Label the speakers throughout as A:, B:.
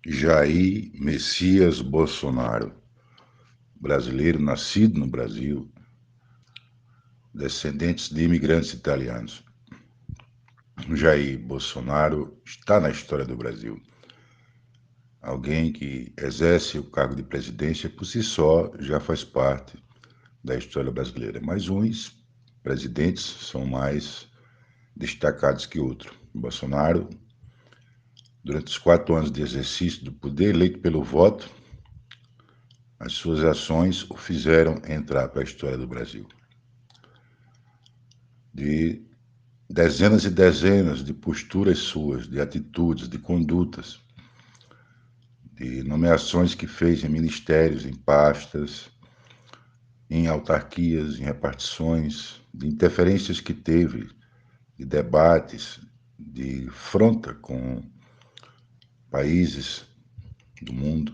A: Jair Messias Bolsonaro, brasileiro nascido no Brasil, descendentes de imigrantes italianos. Jair Bolsonaro está na história do Brasil. Alguém que exerce o cargo de presidência por si só já faz parte da história brasileira, mas uns presidentes são mais destacados que outros. Bolsonaro, durante os 4 anos de exercício do poder eleito pelo voto, as suas ações o fizeram entrar para a história do Brasil. De dezenas e dezenas de posturas suas, de atitudes, de condutas, de nomeações que fez em ministérios, em pastas, em autarquias, em repartições, de interferências que teve, de debates, de fronta com países do mundo,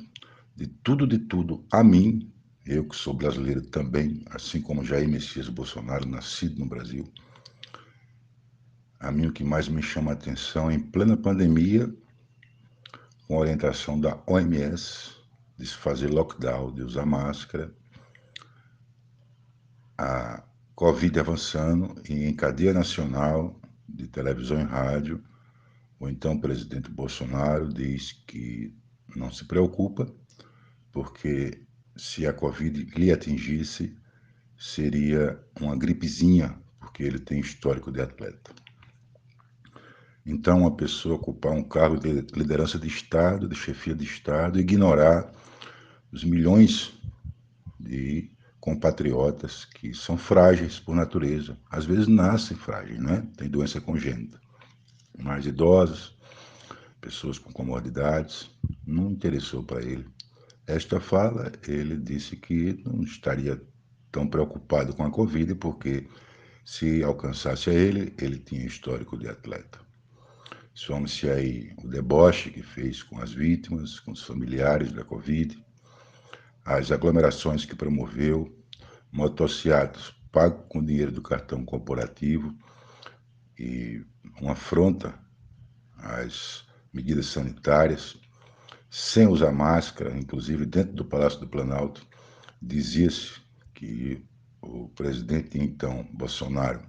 A: de tudo, a mim, eu que sou brasileiro também, assim como Jair Messias Bolsonaro, nascido no Brasil, a mim o que mais me chama a atenção em plena pandemia, com a orientação da OMS, de se fazer lockdown, de usar máscara, a Covid avançando e em cadeia nacional de televisão e rádio, ou então o presidente Bolsonaro diz que não se preocupa, porque se a Covid lhe atingisse, seria uma gripezinha, porque ele tem histórico de atleta. Então, uma pessoa ocupar um cargo de liderança de Estado, de chefia de Estado, ignorar os milhões de compatriotas que são frágeis por natureza, às vezes nascem frágeis, né? Tem doença congênita, mais idosos, pessoas com comorbidades, não interessou para ele. Esta fala, ele disse que não estaria tão preocupado com a Covid, porque se alcançasse a ele, ele tinha histórico de atleta. Some-se aí o deboche que fez com as vítimas, com os familiares da Covid, as aglomerações que promoveu, motocicletas pagos com dinheiro do cartão corporativo e uma afronta às medidas sanitárias, sem usar máscara, inclusive dentro do Palácio do Planalto, dizia-se que o presidente, então, Bolsonaro,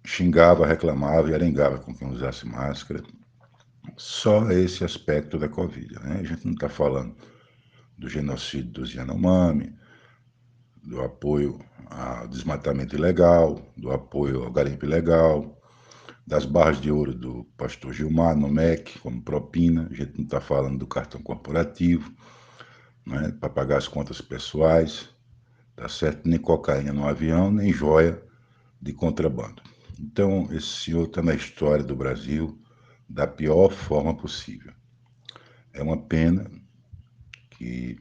A: xingava, reclamava e arengava com quem usasse máscara. Só esse aspecto da Covid, né? A gente não está falando do genocídio dos Yanomami, do apoio ao desmatamento ilegal, do apoio ao garimpo ilegal, das barras de ouro do pastor Gilmar no MEC, como propina. A gente não está falando do cartão corporativo, né, para pagar as contas pessoais, tá certo? Nem cocaína no avião, nem joia de contrabando. Então, esse senhor está na história do Brasil da pior forma possível. É uma pena que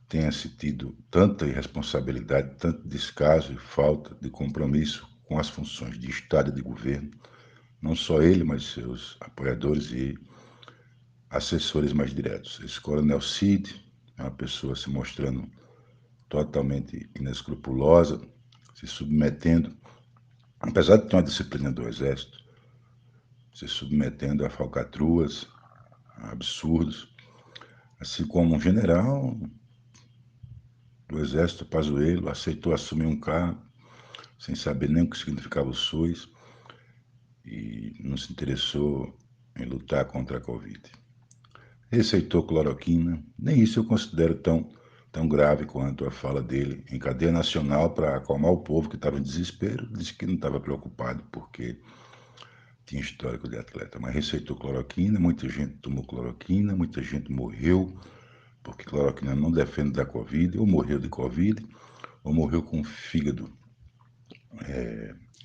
A: tenha-se tido tanta irresponsabilidade, tanto descaso e falta de compromisso com as funções de Estado e de governo, não só ele, mas seus apoiadores e assessores mais diretos. Esse coronel Cid é uma pessoa se mostrando totalmente inescrupulosa, se submetendo, apesar de ter uma disciplina do Exército, se submetendo a falcatruas, a absurdos, assim como um general do Exército Pazuello aceitou assumir um cargo sem saber nem o que significava o SUS e não se interessou em lutar contra a Covid. Receitou cloroquina, nem isso eu considero tão grave quanto a fala dele em cadeia nacional para acalmar o povo que estava em desespero. Disse que não estava preocupado porque tinha histórico de atleta, mas receitou cloroquina, muita gente tomou cloroquina, muita gente morreu, porque cloroquina não defende da Covid, ou morreu de Covid, ou morreu com o fígado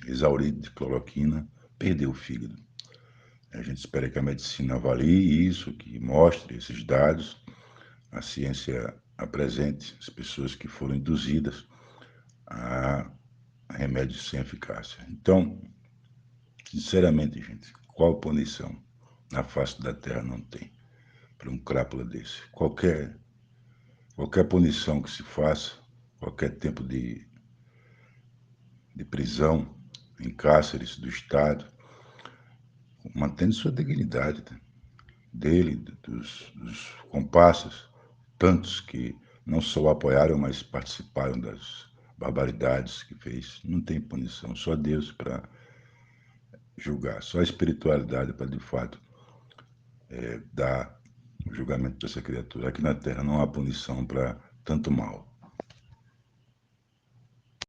A: exaurido de cloroquina, perdeu o fígado. A gente espera que a medicina avalie isso, que mostre esses dados, a ciência apresente as pessoas que foram induzidas a remédios sem eficácia. Então, sinceramente, gente, qual punição na face da terra não tem para um crápula desse? Qualquer punição que se faça, qualquer tempo de prisão em cárceres do Estado, mantendo sua dignidade, tá? dele, dos comparsas, tantos que não só o apoiaram, mas participaram das barbaridades que fez. Não tem punição, só Deus para julgar, só a espiritualidade para, de fato, dar o julgamento dessa criatura. Aqui na Terra não há punição para tanto mal.